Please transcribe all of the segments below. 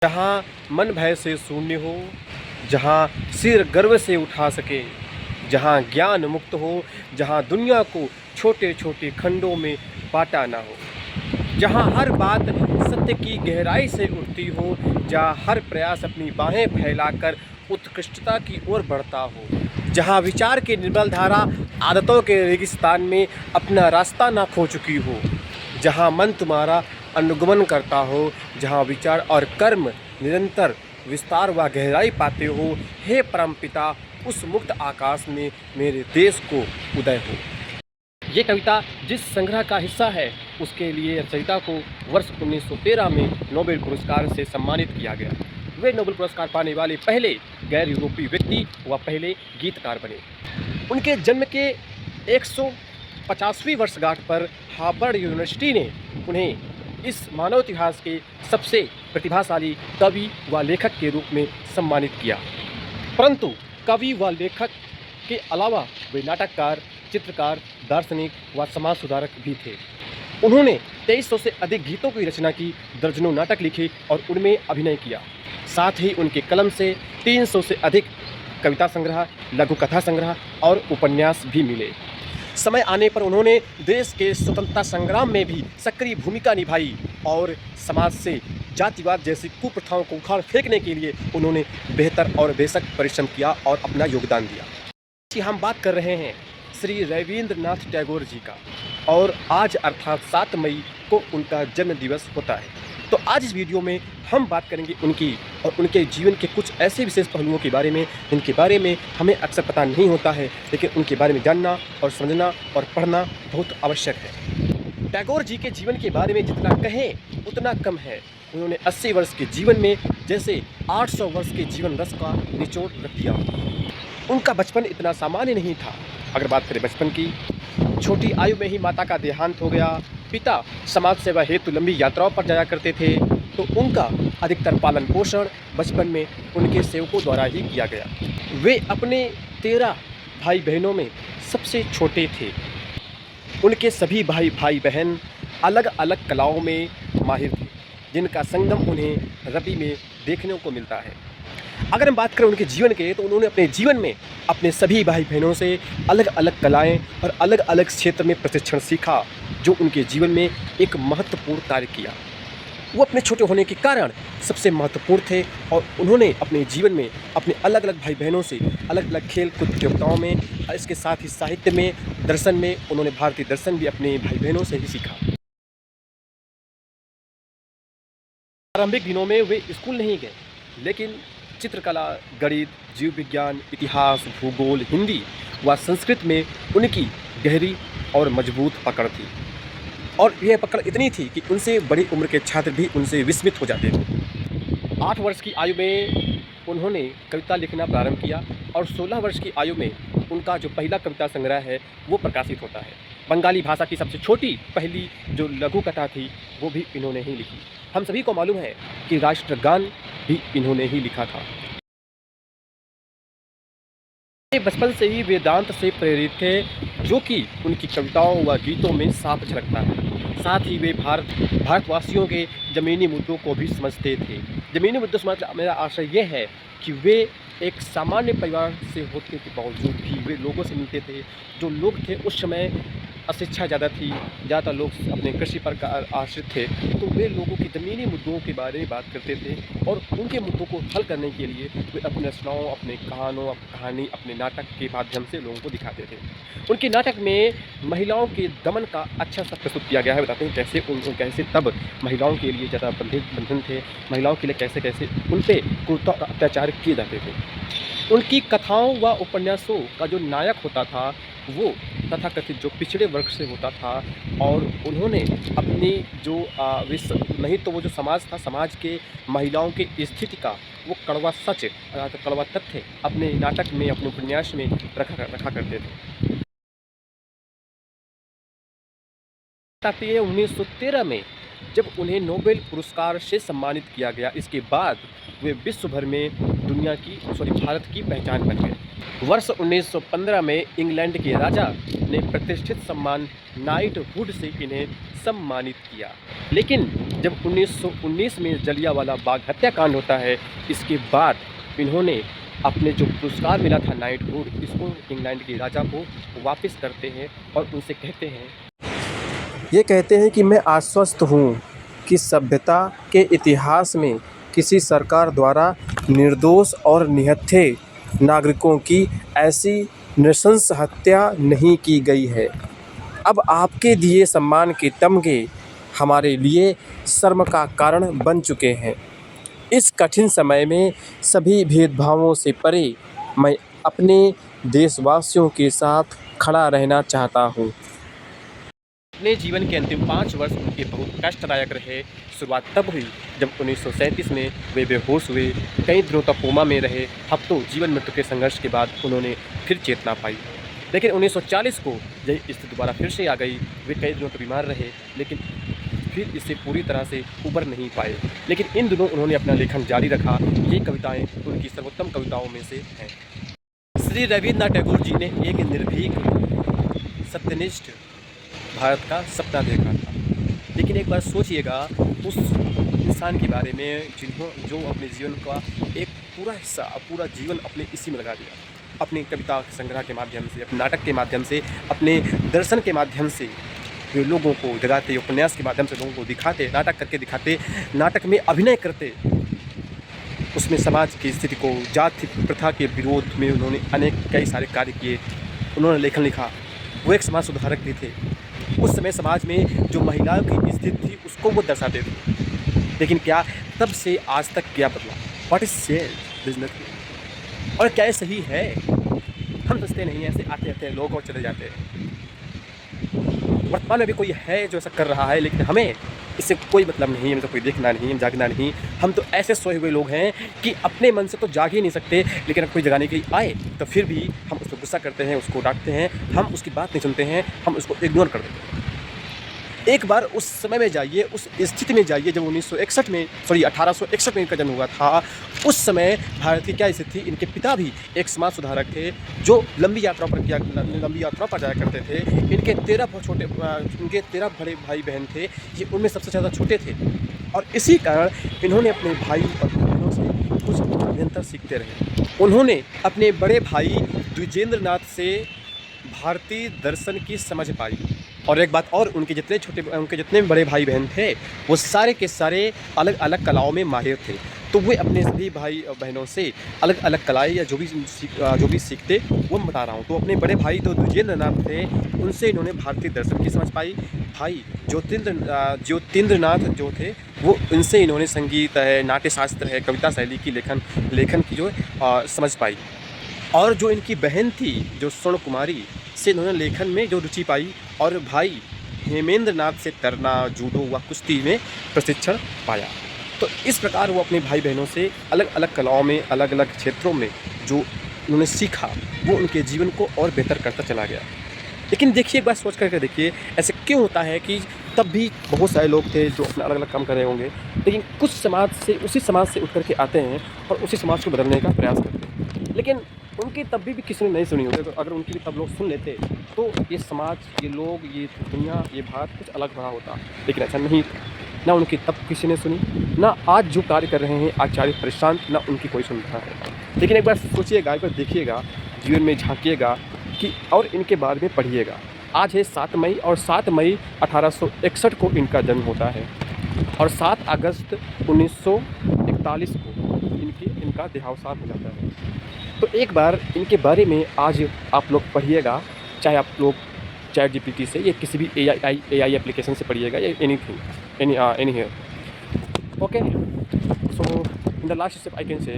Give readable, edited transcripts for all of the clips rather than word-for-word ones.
जहाँ मन भय से शून्य हो, जहाँ सिर गर्व से उठा सके, जहाँ ज्ञान मुक्त हो, जहाँ दुनिया को छोटे छोटे खंडों में बांटा ना हो, जहाँ हर बात सत्य की गहराई से उठती हो, जहाँ हर प्रयास अपनी बाहें फैलाकर उत्कृष्टता की ओर बढ़ता हो, जहाँ विचार की निर्मल धारा आदतों के रेगिस्तान में अपना रास्ता ना खो चुकी हो, जहाँ मन तुम्हारा अनुगमन करता हो, जहाँ विचार और कर्म निरंतर विस्तार व गहराई पाते हो, हे परमपिता उस मुक्त आकाश में मेरे देश को उदय हो। ये कविता जिस संग्रह का हिस्सा है उसके लिए रचयिता को वर्ष 1913 में नोबेल पुरस्कार से सम्मानित किया गया। वे नोबेल पुरस्कार पाने वाले पहले गैर यूरोपीय व्यक्ति व पहले गीतकार बने। उनके जन्म के 150वीं वर्षगांठ पर हार्वर्ड यूनिवर्सिटी ने उन्हें इस मानव इतिहास के सबसे प्रतिभाशाली कवि व लेखक के रूप में सम्मानित किया। परंतु कवि व लेखक के अलावा वे नाटककार, चित्रकार, दार्शनिक व समाज सुधारक भी थे। उन्होंने 2300 से अधिक गीतों की रचना की, दर्जनों नाटक लिखे और उनमें अभिनय किया। साथ ही उनके कलम से 300 से अधिक कविता संग्रह, लघु कथा संग्रह और उपन्यास भी मिले। समय आने पर उन्होंने देश के स्वतंत्रता संग्राम में भी सक्रिय भूमिका निभाई और समाज से जातिवाद जैसी कुप्रथाओं को उखाड़ फेंकने के लिए उन्होंने बेहतर और बेशक परिश्रम किया और अपना योगदान दिया। हम बात कर रहे हैं श्री रवींद्रनाथ टैगोर जी का, और आज अर्थात 7 मई को उनका जन्म दिवस होता है। तो आज इस वीडियो में हम बात करेंगे उनकी और उनके जीवन के कुछ ऐसे विशेष पहलुओं के बारे में जिनके बारे में हमें अक्सर पता नहीं होता है, लेकिन उनके बारे में जानना और समझना और पढ़ना बहुत आवश्यक है। टैगोर जी के जीवन के बारे में जितना कहें उतना कम है। उन्होंने 80 वर्ष के जीवन में जैसे 800 वर्ष के जीवन रस का निचोड़ रख दिया। उनका बचपन इतना सामान्य नहीं था। अगर बात करें बचपन की, छोटी आयु में ही माता का देहांत हो गया। पिता समाज सेवा हेतु लंबी यात्राओं पर जाया करते थे, तो उनका अधिकतर पालन पोषण बचपन में उनके सेवकों द्वारा ही किया गया। वे अपने 13 भाई बहनों में सबसे छोटे थे। उनके सभी भाई बहन अलग अलग कलाओं में माहिर थे, जिनका संगम उन्हें रवि में देखने को मिलता है। अगर हम बात करें उनके जीवन के, तो उन्होंने अपने जीवन में अपने सभी भाई बहनों से अलग अलग कलाएं और अलग अलग क्षेत्र में प्रशिक्षण सीखा, जो उनके जीवन में एक महत्वपूर्ण कार्य किया। वो अपने छोटे होने के कारण सबसे महत्वपूर्ण थे और उन्होंने अपने जीवन में अपने अलग अलग भाई बहनों से अलग अलग खेल कूद प्रतियोगिताओं में, इसके साथ ही साहित्य में, दर्शन में, उन्होंने भारतीय दर्शन भी अपने भाई बहनों से ही सीखा। प्रारंभिक दिनों में वे स्कूल नहीं गए, लेकिन चित्रकला, गणित, जीव विज्ञान, इतिहास, भूगोल, हिंदी व संस्कृत में उनकी गहरी और मजबूत पकड़ थी, और यह पकड़ इतनी थी कि उनसे बड़ी उम्र के छात्र भी उनसे विस्मित हो जाते थे। 8 वर्ष की आयु में उन्होंने कविता लिखना प्रारंभ किया और 16 वर्ष की आयु में उनका जो पहला कविता संग्रह है वो प्रकाशित होता है। बंगाली भाषा की सबसे छोटी पहली जो लघु कथा थी वो भी इन्होंने ही लिखी। हम सभी को मालूम है कि राष्ट्रगान भी इन्होंने ही लिखा था। बचपन से ही वेदांत से प्रेरित थे, जो कि उनकी कविताओं व गीतों में साफ झलकता है। साथ ही वे भारतवासियों के ज़मीनी मुद्दों को भी समझते थे। ज़मीनी मुद्दों समझ मेरा आशय ये है कि वे एक सामान्य परिवार से होने के बावजूद भी वे लोगों से मिलते थे। जो लोग थे उस समय अशिक्षा ज़्यादा थी, ज़्यादातर लोग अपने कृषि पर आश्रित थे, तो वे लोगों के ज़मीनी मुद्दों के बारे में बात करते थे और उनके मुद्दों को हल करने के लिए वे अपने रचनाओं, अपने कहानी, अपने नाटक के माध्यम से लोगों को दिखाते थे। उनके नाटक में महिलाओं के दमन का अच्छा सा प्रस्तुत किया गया है। बताते हैं कैसे तब महिलाओं के लिए ज़्यादा बंधन थे, महिलाओं के लिए कैसे कैसे उन पर क्रूरता और अत्याचार किए जाते थे। उनकी कथाओं व उपन्यासों का जो नायक होता था वो तथाकथित जो पिछड़े वर्ग से होता था, और उन्होंने अपनी जो नहीं तो वो जो समाज था, समाज के महिलाओं की स्थिति का वो कड़वा सच, कड़वा तथ्य अपने नाटक में, अपने उपन्यास में रखा करते थे। 1913 में जब उन्हें नोबेल पुरस्कार से सम्मानित किया गया, इसके बाद वे विश्व भर में भारत की पहचान बन गए। वर्ष 1915 में इंग्लैंड के राजा ने प्रतिष्ठित सम्मान नाइटहुड से इन्हें सम्मानित किया। लेकिन जब 1919 में जलियांवाला बाग हत्याकांड होता है, इसके बाद इन्होंने अपने जो पुरस्कार मिला था नाइटहुड, इसको इंग्लैंड के राजा को वापस करते हैं और उनसे कहते हैं, ये कहते हैं कि मैं आश्वस्त हूँ कि सभ्यता के इतिहास में किसी सरकार द्वारा निर्दोष और निहत्थे नागरिकों की ऐसी नृशंस हत्या नहीं की गई है। अब आपके दिए सम्मान के तमगे हमारे लिए शर्म का कारण बन चुके हैं। इस कठिन समय में सभी भेदभावों से परे मैं अपने देशवासियों के साथ खड़ा रहना चाहता हूँ। अपने जीवन के अंतिम 5 वर्ष उनके बहुत कष्टदायक रहे। शुरुआत तब हुई जब 1937 में वे बेहोश हुए। कई दिनों तक कोमा में रहे। हफ्तों जीवन मृत्यु के संघर्ष के बाद उन्होंने फिर चेतना पाई। लेकिन 1940 को यही स्थिति दोबारा फिर से आ गई। वे कई दिनों तक बीमार रहे, लेकिन फिर इससे पूरी तरह से उबर नहीं पाए। लेकिन इन दिनों उन्होंने अपना लेखन जारी रखा। ये कविताएं उनकी सर्वोत्तम कविताओं में से हैं। श्री रविन्द्रनाथ टैगोर जी ने एक निर्भीक, सत्यनिष्ठ भारत का सपना देखा था। लेकिन एक बार सोचिएगा उस इंसान के बारे में जो अपने जीवन का एक पूरा हिस्सा, पूरा जीवन अपने इसी में लगा दिया। अपनी कविता संग्रह के माध्यम से, अपने नाटक के माध्यम से, अपने दर्शन के माध्यम से वे लोगों को जगाते, उपन्यास के माध्यम से लोगों को दिखाते, नाटक करके दिखाते, नाटक में अभिनय करते। उसमें समाज की स्थिति को, जाति प्रथा के विरोध में उन्होंने कई सारे कार्य किए। उन्होंने लेखन लिखा। वो एक समाज सुधारक भी थे। उस समय समाज में जो महिलाओं की स्थिति थी उसको वो दर्शाते थे। लेकिन क्या तब से आज तक क्या बदला? What is said is nothing. और क्या ये सही है? हम सोचते नहीं, ऐसे आते आते हैं लोग और चले जाते हैं। वर्तमान में भी कोई है जो ऐसा कर रहा है, लेकिन हमें इससे कोई मतलब नहीं है, हमें तो कोई देखना नहीं, हम जागना नहीं। हम तो ऐसे सोए हुए लोग हैं कि अपने मन से तो जाग ही नहीं सकते, लेकिन अगर कोई जगाने के लिए आए तो फिर भी हम उस पर गुस्सा करते हैं, उसको डांटते हैं, हम उसकी बात नहीं सुनते हैं, हम उसको इग्नोर कर देते हैं। एक बार उस समय में जाइए, उस स्थिति में जाइए जब 1861 में इनका जन्म हुआ था। उस समय भारत की क्या स्थिति थी? इनके पिता भी एक समाज सुधारक थे जो लंबी यात्रा पर जाया करते थे। इनके 13 बड़े भाई बहन थे, ये उनमें सबसे ज़्यादा छोटे थे। और इसी कारण इन्होंने अपने भाई और बहनों से कुछ निरंतर सीखते रहे। उन्होंने अपने बड़े भाई द्विजेंद्रनाथ से भारतीय दर्शन की समझ पाई। और एक बात और, उनके जितने बड़े भाई बहन थे वो सारे के सारे अलग अलग कलाओं में माहिर थे। तो वे अपने सभी भाई और बहनों से अलग अलग कलाएं या जो भी सीखते वो मैं बता रहा हूँ। तो अपने बड़े भाई तो द्विजेंद्रनाथ थे, उनसे इन्होंने भारतीय दर्शन की समझ पाई। भाई ज्योतिन्द्रनाथ जो थे वो इनसे इन्होंने संगीत है, नाट्य शास्त्र है, कविता शैली की लेखन की जो समझ पाई। और जो इनकी बहन थी जो स्वर्ण कुमारी, से इन्होंने लेखन में जो रुचि पाई। और भाई हेमेंद्रनाथ से तैरना, जूडो व कुश्ती में प्रशिक्षण पाया। तो इस प्रकार वो अपने भाई बहनों से अलग अलग कलाओं में, अलग अलग क्षेत्रों में जो उन्होंने सीखा वो उनके जीवन को और बेहतर करता चला गया। लेकिन देखिए, एक बार सोच करके देखिए, ऐसे क्यों होता है कि तब भी बहुत सारे लोग थे जो अपना अलग अलग काम कर रहे होंगे, लेकिन उसी समाज से उठ करके आते हैं और उसी समाज को बदलने का प्रयास करते हैं। लेकिन उनकी तब भी किसी ने नहीं सुनी होती। तो अगर उनकी भी तब लोग सुन लेते तो ये समाज, ये लोग, ये दुनिया, ये भारत कुछ अलग रहा होता। लेकिन ऐसा नहीं था। ना उनकी तब किसी ने सुनी, ना आज जो कार्य कर रहे हैं आचार्य प्रशांत, ना उनकी कोई सुन रहा है। लेकिन एक बार सोचिएगा, एक बार देखिएगा, जीवन में झांकिएगा कि और इनके बारे में पढ़िएगा। आज है 7 मई और 7 मई 1861 को इनका जन्म होता है और 7 अगस्त 1941 को इनका देहावसान हो जाता है। तो एक बार इनके बारे में आज आप लोग पढ़िएगा, चाहे आप लोग ChatGPT से या किसी भी AI एप्लीकेशन से पढ़िएगा या any here. Okay, so in the last step I can say,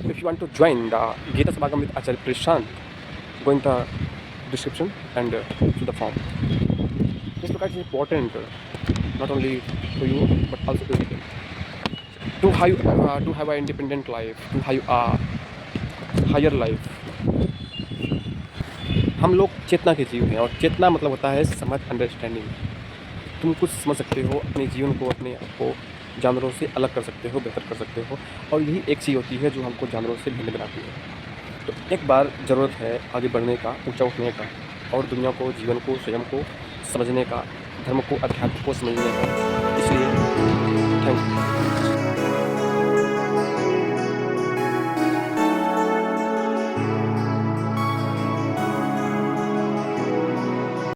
if you want to join the Gita Samagam with Acharya Prashant, go in the description and fill the form. This book is important not only to you but also to you to have an independent life, to have a higher life. हम लोग चेतना के जीव हैं और चेतना मतलब होता है समझ, अंडरस्टैंडिंग। तुम कुछ समझ सकते हो, अपने जीवन को, अपने आप को जानवरों से अलग कर सकते हो, बेहतर कर सकते हो। और यही एक चीज़ होती है जो हमको जानवरों से भिन्न बनाती है। तो एक बार ज़रूरत है आगे बढ़ने का, ऊँचा उठने का, और दुनिया को, जीवन को, स्वयं को समझने का, धर्म को, अध्यात्म को समझने का।